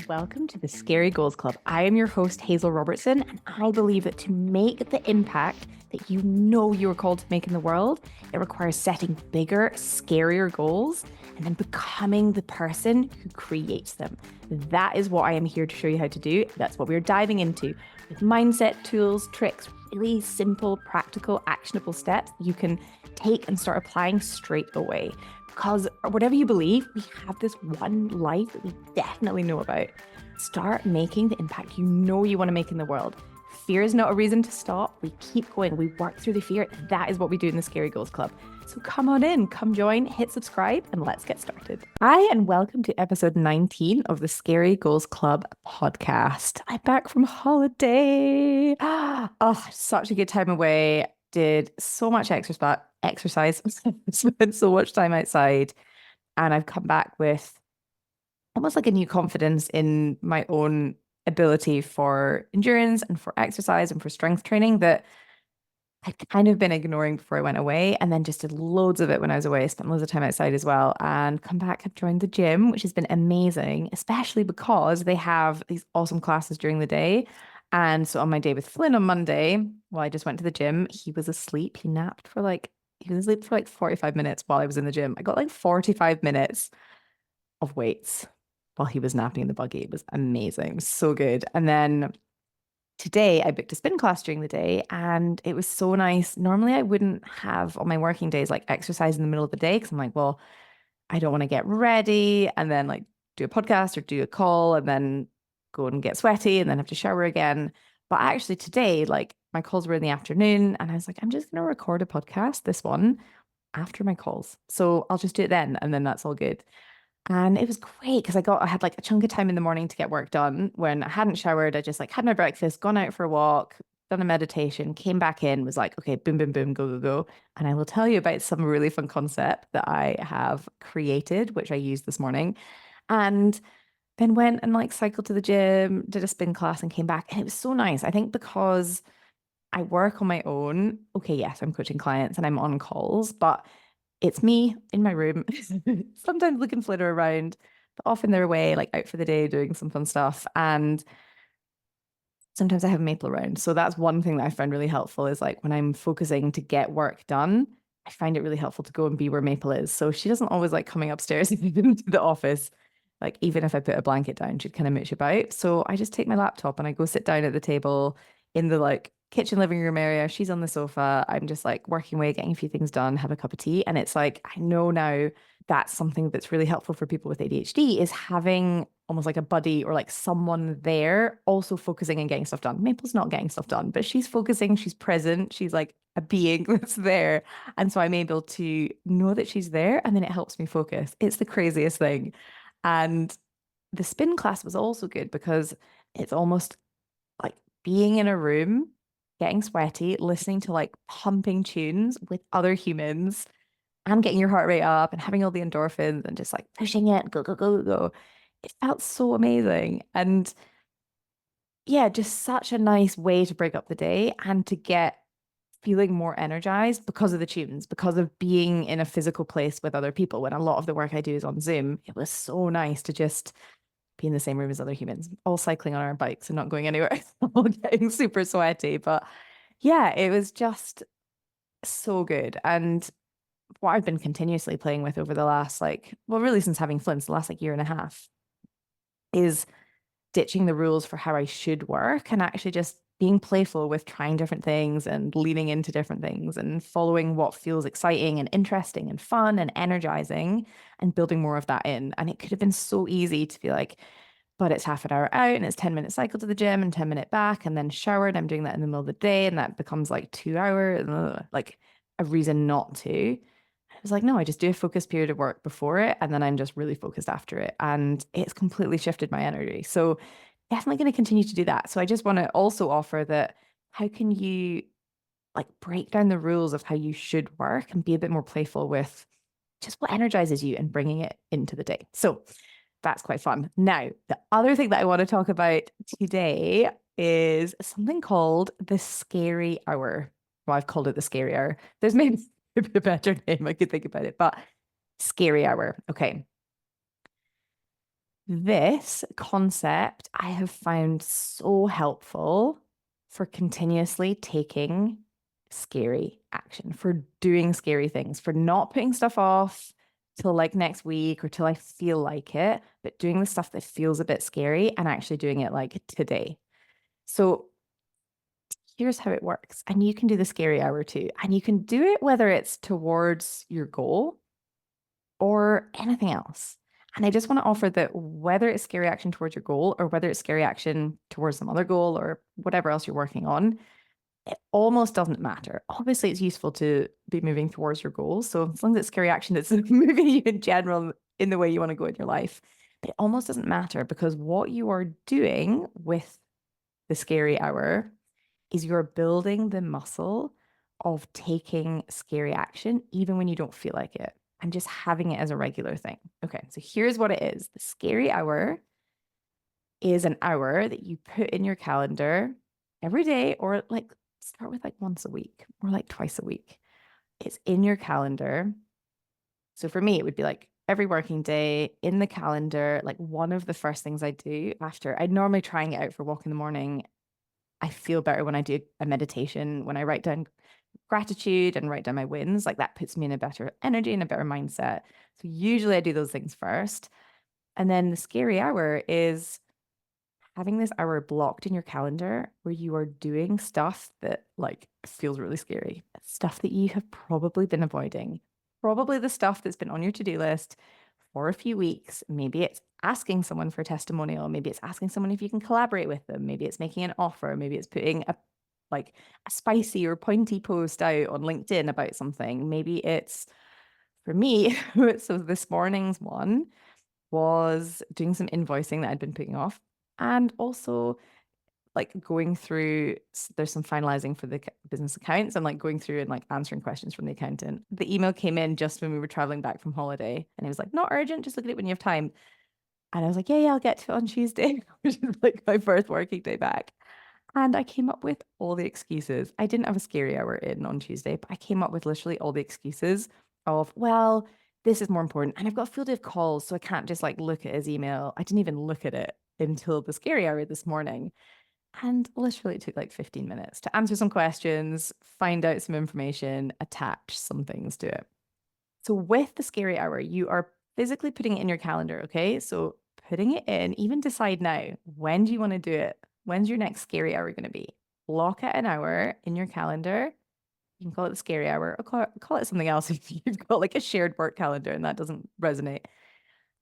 and welcome to the Scary Goals Club. I am your host, Hazel Robertson, and I believe that to make the impact that you know you are called to make in the world, it requires setting bigger, scarier goals and then becoming the person who creates them. That is what I am here to show you how to do. That's what we're diving into with mindset, tools, tricks, really simple, practical, actionable steps you can take and start applying straight away. Because whatever you believe, we have this one life that we definitely know about. Start making the impact you know you want to make in the world. Fear is not a reason to stop. We keep going. We work through the fear. That is what we do in the Scary Goals Club. So come on in, come join, hit subscribe, and let's get started. Hi, and welcome to episode 19 of the Scary Goals Club podcast. I'm back from holiday. Oh, such a good time away. Did so much exercise, spent so much time outside, and I've come back with almost like a new confidence in my own ability for endurance and for exercise and for strength training that I'd kind of been ignoring before I went away, and then just did loads of it when I was away, spent loads of time outside as well, and come back and joined the gym, which has been amazing, especially because they have these awesome classes during the day. And so on my day with Flynn on Monday, well, I just went to the gym. He was asleep. He was asleep for like 45 minutes while I was in the gym. I got like 45 minutes of weights while he was napping in the buggy. It was amazing. It was so good. And then today I booked a spin class during the day and it was so nice. Normally I wouldn't have on my working days like exercise in the middle of the day because I'm like, well, I don't want to get ready and then like do a podcast or do a call and then go and get sweaty and then have to shower again. But actually today, like my calls were in the afternoon and I was like, I'm just going to record a podcast, this one, after my calls. So I'll just do it then and then that's all good. And it was great because I had like a chunk of time in the morning to get work done. When I hadn't showered, I just like had my breakfast, gone out for a walk, done a meditation, came back in, was like, okay, boom, boom, boom, go, go, go. And I will tell you about some really fun concept that I have created, which I used this morning. And then went and like cycled to the gym, did a spin class and came back. And it was so nice. I think because I work on my own. Okay, yes, I'm coaching clients and I'm on calls, but it's me in my room, sometimes looking flitter around, but often they're away, like out for the day doing some fun stuff. And sometimes I have Maple around. So that's one thing that I find really helpful is like when I'm focusing to get work done, I find it really helpful to go and be where Maple is. So she doesn't always like coming upstairs into the office. Like even if I put a blanket down, she'd kind of mooch about. So I just take my laptop and I go sit down at the table in the like kitchen living room area. She's on the sofa. I'm just like working away, getting a few things done, have a cup of tea. And it's like, I know now that's something that's really helpful for people with ADHD is having almost like a buddy or like someone there also focusing and getting stuff done. Maple's not getting stuff done, but she's focusing, she's present, she's like a being that's there. And so I'm able to know that she's there and then it helps me focus. It's the craziest thing. And the spin class was also good because it's almost like being in a room, getting sweaty, listening to like pumping tunes with other humans and getting your heart rate up and having all the endorphins and just like pushing it, go, go, go, go. It felt so amazing. And yeah, just such a nice way to break up the day and to get feeling more energized because of the tunes, because of being in a physical place with other people. When a lot of the work I do is on Zoom, it was so nice to just be in the same room as other humans, all cycling on our bikes and not going anywhere, all getting super sweaty. But yeah, it was just so good. And what I've been continuously playing with over the last, like, well, really since having Flynn's, the last like year and a half, is ditching the rules for how I should work and actually just being playful with trying different things and leaning into different things and following what feels exciting and interesting and fun and energizing and building more of that in. And it could have been so easy to be like, but it's half an hour out and it's 10-minute cycle to the gym and 10-minute back and then shower. And I'm doing that in the middle of the day. And that becomes like 2 hours, like a reason not to. I was like, no, I just do a focused period of work before it, and then I'm just really focused after it. And it's completely shifted my energy. So definitely going to continue to do that. So I just want to also offer that how can you like break down the rules of how you should work and be a bit more playful with just what energizes you and bringing it into the day. So that's quite fun. Now, the other thing that I want to talk about today is something called the scary hour. Well, I've called it the scary hour. There's maybe a better name I could think about it, but scary hour. Okay. This concept I have found so helpful for continuously taking scary action, for doing scary things, for not putting stuff off till like next week or till I feel like it, but doing the stuff that feels a bit scary and actually doing it like today. So here's how it works. And you can do the scary hour too. And you can do it whether it's towards your goal or anything else. And I just want to offer that whether it's scary action towards your goal or whether it's scary action towards some other goal or whatever else you're working on, it almost doesn't matter. Obviously, it's useful to be moving towards your goals. So as long as it's scary action, it's moving you in general in the way you want to go in your life. But it almost doesn't matter because what you are doing with the scary hour is you're building the muscle of taking scary action, even when you don't feel like it, and just having it as a regular thing. Okay, so here's what it is. The scary hour is an hour that you put in your calendar every day, or like start with like once a week or like twice a week. It's in your calendar. So for me, it would be like every working day in the calendar, like one of the first things I do after I normally try and get out for a walk in the morning. I feel better when I do a meditation, when I write down gratitude and write down my wins, like that puts me in a better energy and a better mindset. So usually I do those things first. And then the scary hour is having this hour blocked in your calendar where you are doing stuff that like feels really scary, stuff that you have probably been avoiding, probably the stuff that's been on your to-do list for a few weeks. Maybe it's asking someone for a testimonial. Maybe it's asking someone if you can collaborate with them. Maybe it's making an offer. Maybe it's putting a spicy or pointy post out on LinkedIn about something. Maybe it's for me. So this morning's one was doing some invoicing that I'd been putting off and also like going through there's some finalizing for the business accounts and like going through and like answering questions from the accountant. The email came in just when we were traveling back from holiday and it was like not urgent, just look at it when you have time. And I was like, yeah, I'll get to it on Tuesday, which is like my first working day back. And I came up with all the excuses. I didn't have a scary hour in on Tuesday, but I came up with literally all the excuses of, well, this is more important. And I've got a full day of calls, so I can't just like look at his email. I didn't even look at it until the scary hour this morning. And literally it took like 15 minutes to answer some questions, find out some information, attach some things to it. So with the scary hour, you are physically putting it in your calendar, okay? So putting it in, even decide now, when do you want to do it? When's your next scary hour going to be? Block out an hour in your calendar. You can call it the scary hour or call it something else if you've got like a shared work calendar and that doesn't resonate.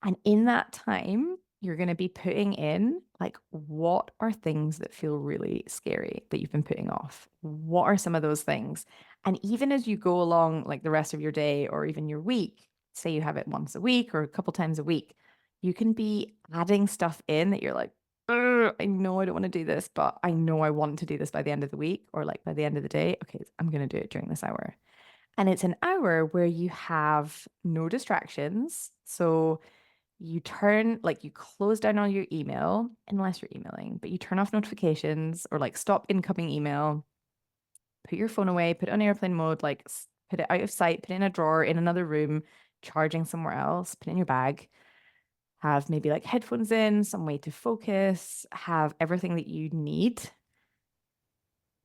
And in that time, you're going to be putting in like, what are things that feel really scary that you've been putting off? What are some of those things? And even as you go along, like the rest of your day or even your week, say you have it once a week or a couple times a week, you can be adding stuff in that you're like, I know I don't want to do this, but I know I want to do this by the end of the week or like by the end of the day. Okay, I'm going to do it during this hour. And it's an hour where you have no distractions. So you turn like you close down all your email unless you're emailing, but you turn off notifications or like stop incoming email, put your phone away, put it on airplane mode, like put it out of sight, put it in a drawer in another room, charging somewhere else, put it in your bag, have maybe like headphones in, some way to focus, have everything that you need.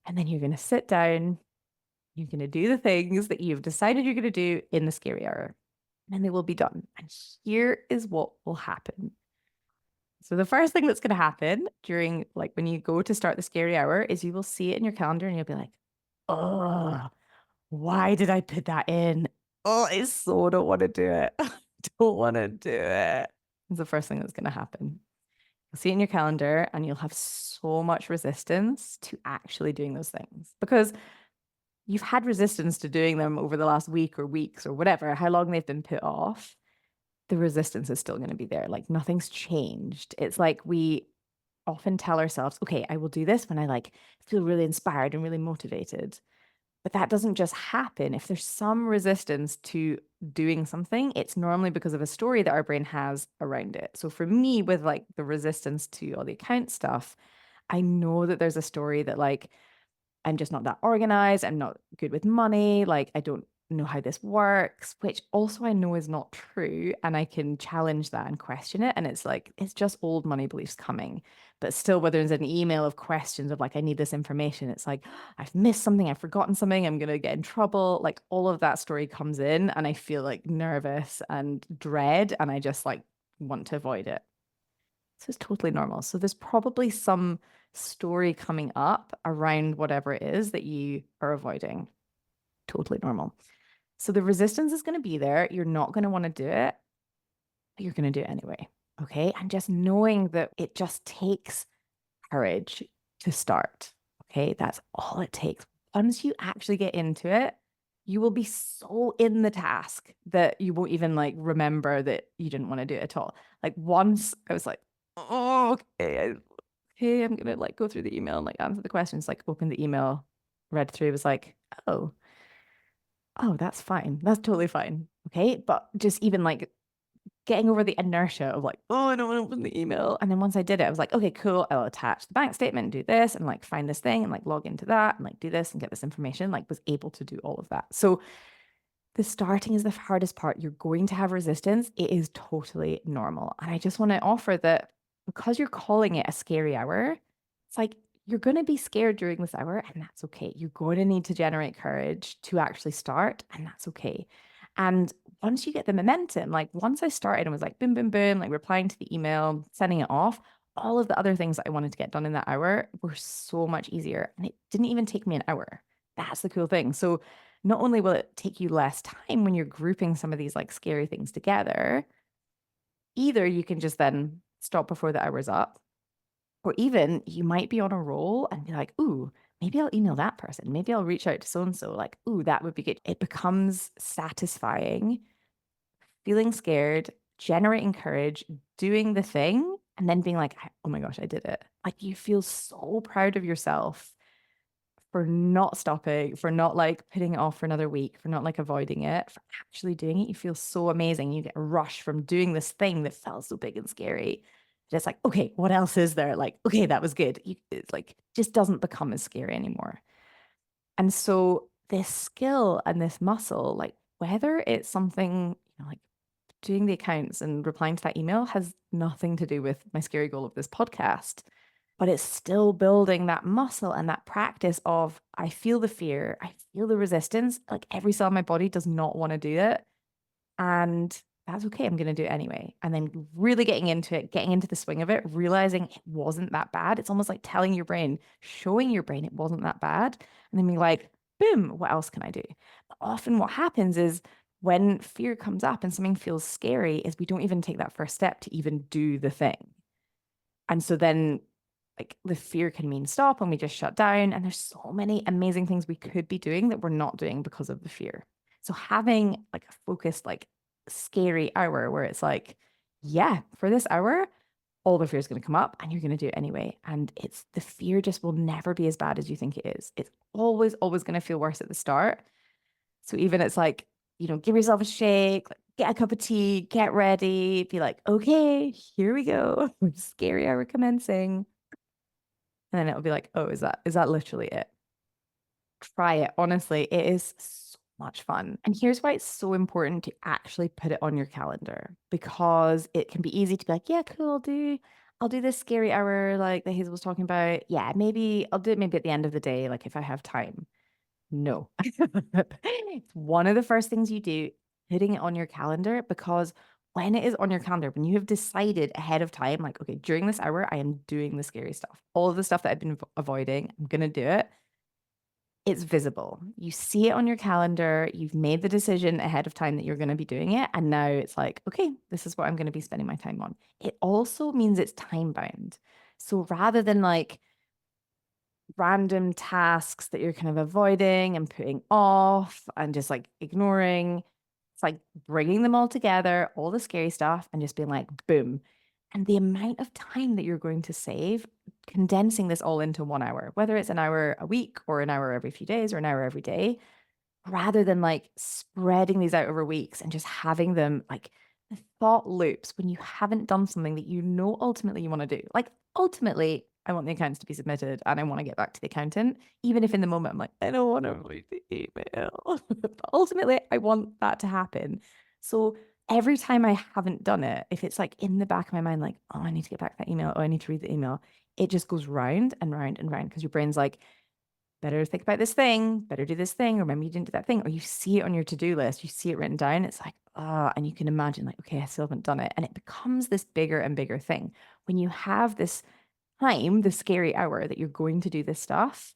And then you're going to sit down, you're going to do the things that you've decided you're going to do in the scary hour, and they will be done. And here is what will happen. So the first thing that's going to happen during like when you go to start the scary hour is you will see it in your calendar and you'll be like, oh, why did I put that in? Oh, I so don't want to do it. I don't want to do it. It's the first thing that's going to happen. You'll see it in your calendar and you'll have so much resistance to actually doing those things because you've had resistance to doing them over the last week or weeks or whatever, how long they've been put off. The resistance is still going to be there. Like nothing's changed. It's like we often tell ourselves, okay, I will do this when I like feel really inspired and really motivated. But that doesn't just happen. If there's some resistance to doing something, it's normally because of a story that our brain has around it. So for me, with like the resistance to all the account stuff, I know that there's a story that like I'm just not that organized. I'm not good with money. Like I don't know how this works, which also I know is not true. And I can challenge that and question it. And it's like, it's just old money beliefs coming. But still, whether it's an email of questions of like, I need this information, it's like, I've missed something, I've forgotten something, I'm going to get in trouble. Like all of that story comes in, and I feel like nervous and dread. And I just like want to avoid it. So it's totally normal. So there's probably some story coming up around whatever it is that you are avoiding. Totally normal. So the resistance is going to be there. You're not going to want to do it. You're going to do it anyway. Okay. And just knowing that it just takes courage to start. Okay. That's all it takes. Once you actually get into it, you will be so in the task that you won't even like remember that you didn't want to do it at all. Like once I was like, oh, okay, okay, I'm gonna like go through the email and like answer the questions, like open the email, read through, was like, oh, oh, that's fine. That's totally fine. Okay. But just even like getting over the inertia of like, oh, I don't want to open the email. And then once I did it, I was like, okay, cool. I'll attach the bank statement and do this and like find this thing and like log into that and like do this and get this information, like was able to do all of that. So the starting is the hardest part. You're going to have resistance. It is totally normal. And I just want to offer that because you're calling it a scary hour, it's like you're going to be scared during this hour, and that's okay. You're going to need to generate courage to actually start, and that's okay. And once you get the momentum, like once I started and was like, boom, boom, boom, like replying to the email, sending it off, all of the other things that I wanted to get done in that hour were so much easier. And it didn't even take me an hour. That's the cool thing. So, not only will it take you less time when you're grouping some of these like scary things together, either you can just then stop before the hour's up, or even you might be on a roll and be like, ooh, maybe I'll email that person. Maybe I'll reach out to so and so. Like, ooh, that would be good. It becomes satisfying, feeling scared, generating courage, doing the thing, and then being like, oh my gosh, I did it. Like, you feel so proud of yourself for not stopping, for not like putting it off for another week, for not like avoiding it, for actually doing it. You feel so amazing. You get a rush from doing this thing that felt so big and scary. Just like, okay, what else is there? Like, okay, that was good. It's like just doesn't become as scary anymore. And so this skill and this muscle, like whether it's something, like doing the accounts and replying to that email has nothing to do with my scary goal of this podcast, but it's still building that muscle and that practice of I feel the fear, I feel the resistance. Like every cell in my body does not want to do it. And that's okay. I'm going to do it anyway. And then really getting into it, getting into the swing of it, realizing it wasn't that bad. It's almost like telling your brain, showing your brain it wasn't that bad. And then being like, boom, what else can I do? But often what happens is when fear comes up and something feels scary, is we don't even take that first step to even do the thing. And so then like the fear can mean stop and we just shut down. And there's so many amazing things we could be doing that we're not doing because of the fear. So having like a focused, like scary hour where it's like, yeah, for this hour, all the fear is going to come up and you're going to do it anyway. And it's the fear just will never be as bad as you think it is. It's always, always going to feel worse at the start. So even it's like, give yourself a shake, like, get a cup of tea, get ready, be like, okay, here we go. Scary hour commencing. And then it'll be like, oh, is that literally it? Try it. Honestly, it is so much fun. And here's why it's so important to actually put it on your calendar, because it can be easy to be like, yeah, cool, I'll do this scary hour like that Hazel was talking about. Yeah, maybe I'll do it maybe at the end of the day, like if I have time. No. It's one of the first things you do, putting it on your calendar, because when it is on your calendar, when you have decided ahead of time, like, okay, during this hour, I am doing the scary stuff, all of the stuff that I've been avoiding, I'm going to do it. It's visible. You see it on your calendar. You've made the decision ahead of time that you're going to be doing it. And now it's like, okay, this is what I'm going to be spending my time on. It also means it's time bound. So rather than like, random tasks that you're kind of avoiding and putting off and just like ignoring. It's like bringing them all together, all the scary stuff, and just being like, boom. And the amount of time that you're going to save, condensing this all into 1 hour, whether it's an hour a week or an hour every few days or an hour every day, rather than like spreading these out over weeks and just having them like the thought loops when you haven't done something that ultimately you want to do. Like ultimately, I want the accounts to be submitted and I want to get back to the accountant. Even if in the moment I'm like, I don't want to read the email. But ultimately, I want that to happen. So every time I haven't done it, if it's like in the back of my mind, like, oh, I need to get back to that email, oh, I need to read the email, it just goes round and round and round because your brain's like, better think about this thing, better do this thing, remember you didn't do that thing, or you see it on your to-do list, you see it written down, it's like, ah, and you can imagine like, okay, I still haven't done it. And it becomes this bigger and bigger thing. When you have this time, the scary hour that you're going to do this stuff,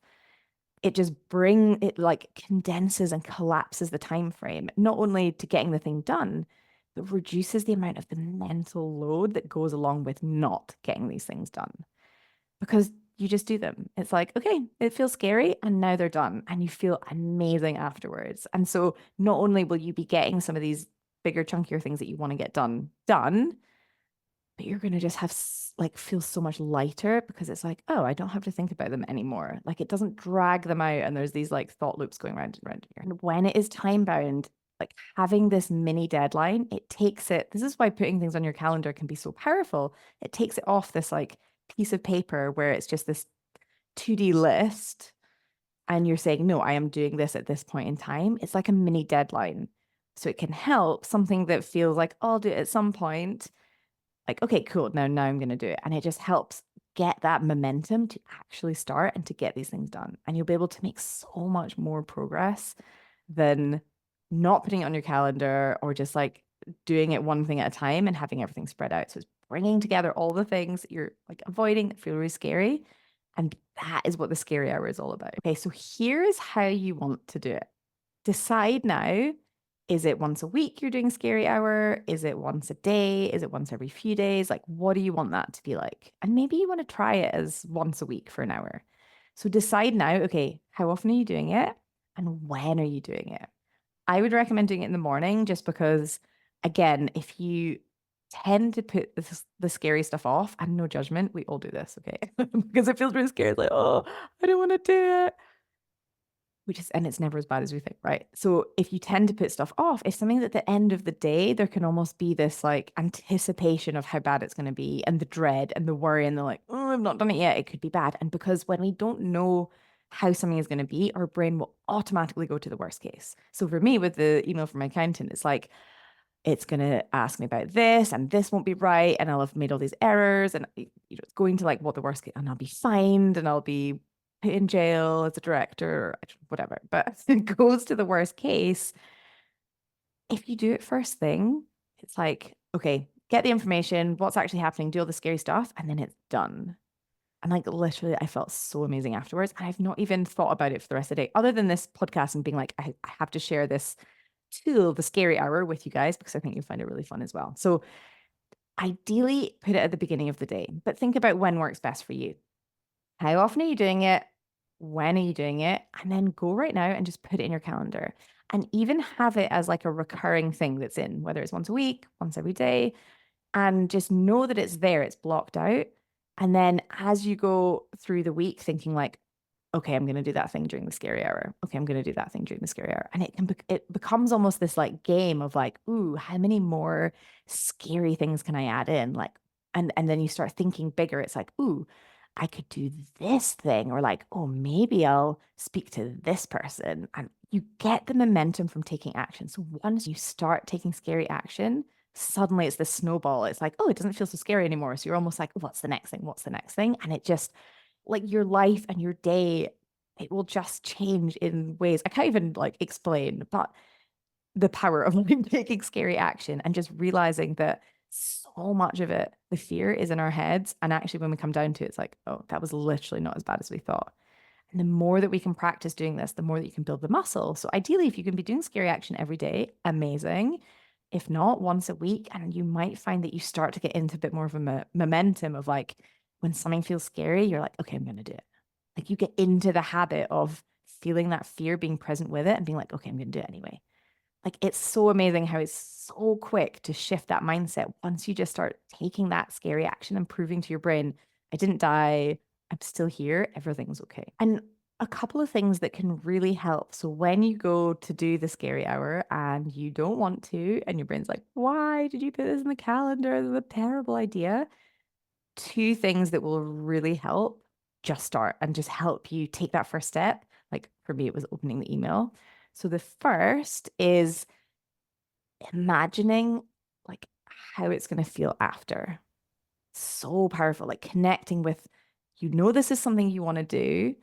it like condenses and collapses the time frame, not only to getting the thing done, but reduces the amount of the mental load that goes along with not getting these things done because you just do them. It's like, okay, it feels scary and now they're done and you feel amazing afterwards. And so not only will you be getting some of these bigger, chunkier things that you want to get done, but you're going to just have like feel so much lighter because it's like, oh, I don't have to think about them anymore. Like it doesn't drag them out and there's these like thought loops going round and round here. And when it is time bound, like having this mini deadline, it takes it. This is why putting things on your calendar can be so powerful. It takes it off this like piece of paper where it's just this 2D list and you're saying, no, I am doing this at this point in time. It's like a mini deadline. So it can help something that feels like, oh, I'll do it at some point, like, okay, cool. Now I'm going to do it. And it just helps get that momentum to actually start and to get these things done. And you'll be able to make so much more progress than not putting it on your calendar or just like doing it one thing at a time and having everything spread out. So it's bringing together all the things that you're like avoiding that feel really scary. And that is what the scary hour is all about. Okay, so here's how you want to do it. Decide now, is it once a week you're doing scary hour? Is it once a day? Is it once every few days? Like, what do you want that to be like? And maybe you want to try it as once a week for an hour. So decide now, okay, how often are you doing it? And when are you doing it? I would recommend doing it in the morning just because, again, if you tend to put the scary stuff off, and no judgment, we all do this, okay? Because it feels really scary. It's like, oh, I don't want to do it, and it's never as bad as we think, right? So if you tend to put stuff off, it's something that at the end of the day, there can almost be this like anticipation of how bad it's going to be and the dread and the worry and the like, oh, I've not done it yet. It could be bad. And because when we don't know how something is going to be, our brain will automatically go to the worst case. So for me, with the email from my accountant, it's like, it's going to ask me about this and this won't be right. And I'll have made all these errors and it's going to like what the worst case, and I'll be fined and I'll be put in jail as a director or whatever. But it goes to the worst case. If you do it first thing, it's like, okay, get the information, what's actually happening, do all the scary stuff, and then it's done. And like literally, I felt so amazing afterwards. And I've not even thought about it for the rest of the day, other than this podcast and being like, I have to share this tool, the scary hour, with you guys because I think you'll find it really fun as well. So ideally, put it at the beginning of the day, but think about when works best for you. How often are you doing it? When are you doing it? And then go right now and just put it in your calendar and even have it as like a recurring thing that's in, whether it's once a week, once every day, and just know that it's there, it's blocked out. And then as you go through the week, thinking like, okay, I'm going to do that thing during the scary hour. Okay, I'm going to do that thing during the scary hour. And it becomes almost this like game of like, ooh, how many more scary things can I add in? Like, and then you start thinking bigger. It's like, ooh, I could do this thing, or like, oh, maybe I'll speak to this person. And you get the momentum from taking action. So once you start taking scary action, suddenly it's this snowball. It's like, oh, it doesn't feel so scary anymore. So you're almost like, what's the next thing? What's the next thing? And it just like your life and your day, it will just change in ways I can't even like explain, but the power of like taking scary action and just realizing that so much of it, the fear is in our heads. And actually, when we come down to it, it's like, oh, that was literally not as bad as we thought. And the more that we can practice doing this, the more that you can build the muscle. So ideally, if you can be doing scary action every day, amazing. If not, once a week, and you might find that you start to get into a bit more of a momentum of like, when something feels scary, you're like, okay, I'm going to do it. Like you get into the habit of feeling that fear, being present with it and being like, okay, I'm going to do it anyway. Like it's so amazing how it's so quick to shift that mindset once you just start taking that scary action and proving to your brain, I didn't die, I'm still here, everything's okay. And a couple of things that can really help. So when you go to do the scary hour and you don't want to, and your brain's like, why did you put this in the calendar? This is a terrible idea. Two things that will really help just start and just help you take that first step. Like for me, it was opening the email. So the first is imagining like how it's going to feel after. So powerful, like connecting with, this is something you want to do.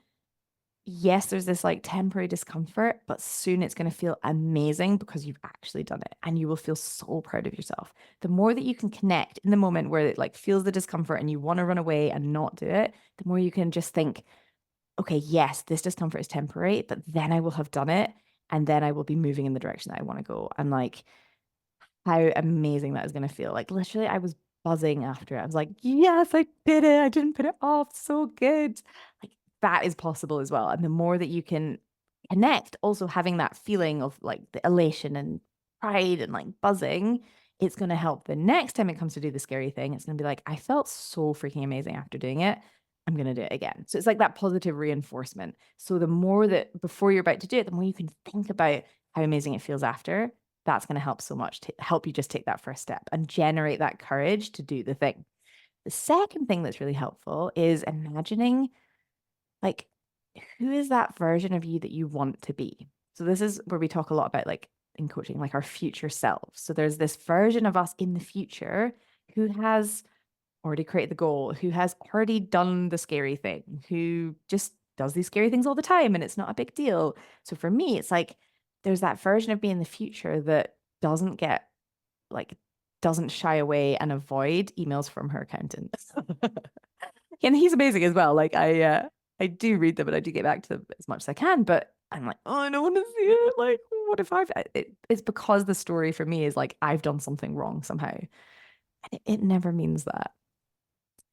Yes, there's this like temporary discomfort, but soon it's going to feel amazing because you've actually done it and you will feel so proud of yourself. The more that you can connect in the moment where it like feels the discomfort and you want to run away and not do it, the more you can just think, okay, yes, this discomfort is temporary, but then I will have done it and then I will be moving in the direction that I want to go. And like how amazing that is going to feel. Like literally, I was buzzing after it. I was like, yes, I did it. I didn't put it off. So good. Like that is possible as well. And the more that you can connect, also having that feeling of like the elation and pride and like buzzing, it's going to help the next time it comes to do the scary thing. It's going to be like, I felt so freaking amazing after doing it. I'm going to do it again. So it's like that positive reinforcement. So the more that before you're about to do it, the more you can think about how amazing it feels after, that's going to help so much to help you just take that first step and generate that courage to do the thing. The second thing that's really helpful is imagining like who is that version of you that you want to be? So this is where we talk a lot about like in coaching, like our future selves. So there's this version of us in the future who has already created the goal, who has already done the scary thing, who just does these scary things all the time and it's not a big deal. So for me, it's like there's that version of me in the future that doesn't get like doesn't shy away and avoid emails from her accountant. And he's amazing as well. Like I do read them and I do get back to them as much as I can, but I'm like, oh, I don't want to see it. Like, what if it's because the story for me is like I've done something wrong somehow. And it never means that.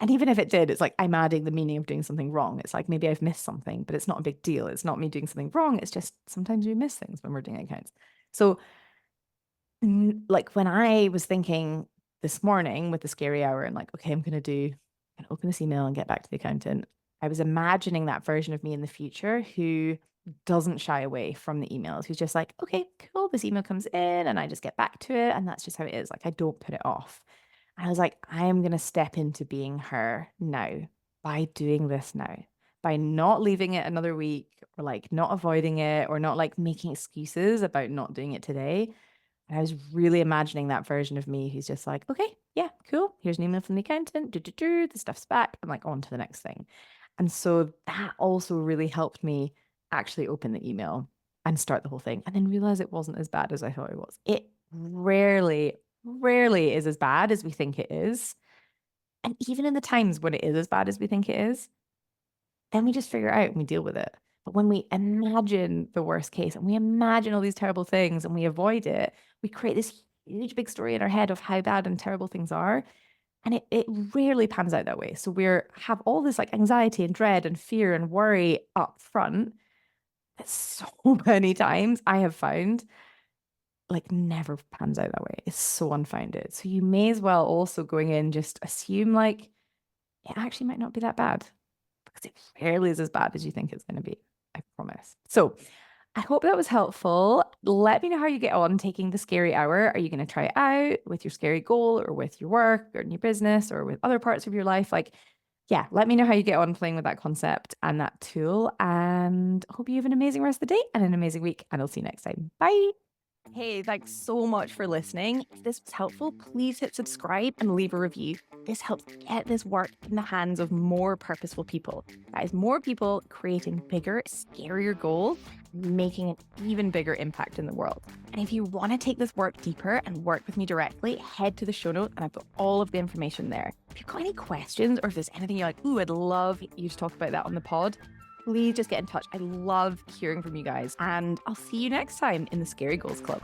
And even if it did, it's like I'm adding the meaning of doing something wrong. It's like maybe I've missed something, but it's not a big deal. It's not me doing something wrong. It's just sometimes we miss things when we're doing accounts. So, like when I was thinking this morning with the scary hour and like, okay, I'm gonna open this email and get back to the accountant. I was imagining that version of me in the future who doesn't shy away from the emails, who's just like, okay, cool, this email comes in and I just get back to it. And that's just how it is. Like I don't put it off. I was like, I am going to step into being her now by doing this now, by not leaving it another week or like not avoiding it or not like making excuses about not doing it today. And I was really imagining that version of me who's just like, okay, yeah, cool. Here's an email from the accountant. The stuff's back. I'm like on to the next thing. And so that also really helped me actually open the email and start the whole thing and then realize it wasn't as bad as I thought it was. It rarely is as bad as we think it is. And even in the times when it is as bad as we think it is, then we just figure it out and we deal with it. But when we imagine the worst case and we imagine all these terrible things and we avoid it, we create this huge big story in our head of how bad and terrible things are. And it rarely pans out that way. So have all this like anxiety and dread and fear and worry up front that so many times I have found like never pans out that way. It's so unfounded. So you may as well also going in just assume like it actually might not be that bad because it rarely is as bad as you think it's going to be. I promise. So I hope that was helpful. Let me know how you get on taking the scary hour. Are you going to try it out with your scary goal or with your work or in your business or with other parts of your life? Like, yeah, let me know how you get on playing with that concept and that tool. And hope you have an amazing rest of the day and an amazing week. And I'll see you next time. Bye. Hey, thanks so much for listening. If this was helpful, please hit subscribe and leave a review. This helps get this work in the hands of more purposeful people. That is, more people creating bigger, scarier goals, making an even bigger impact in the world. And if you want to take this work deeper and work with me directly, head to the show notes and I've got all of the information there. If you've got any questions or if there's anything you're like, ooh, I'd love you to talk about that on the pod, please just get in touch. I love hearing from you guys. And I'll see you next time in the Scary Goals Club.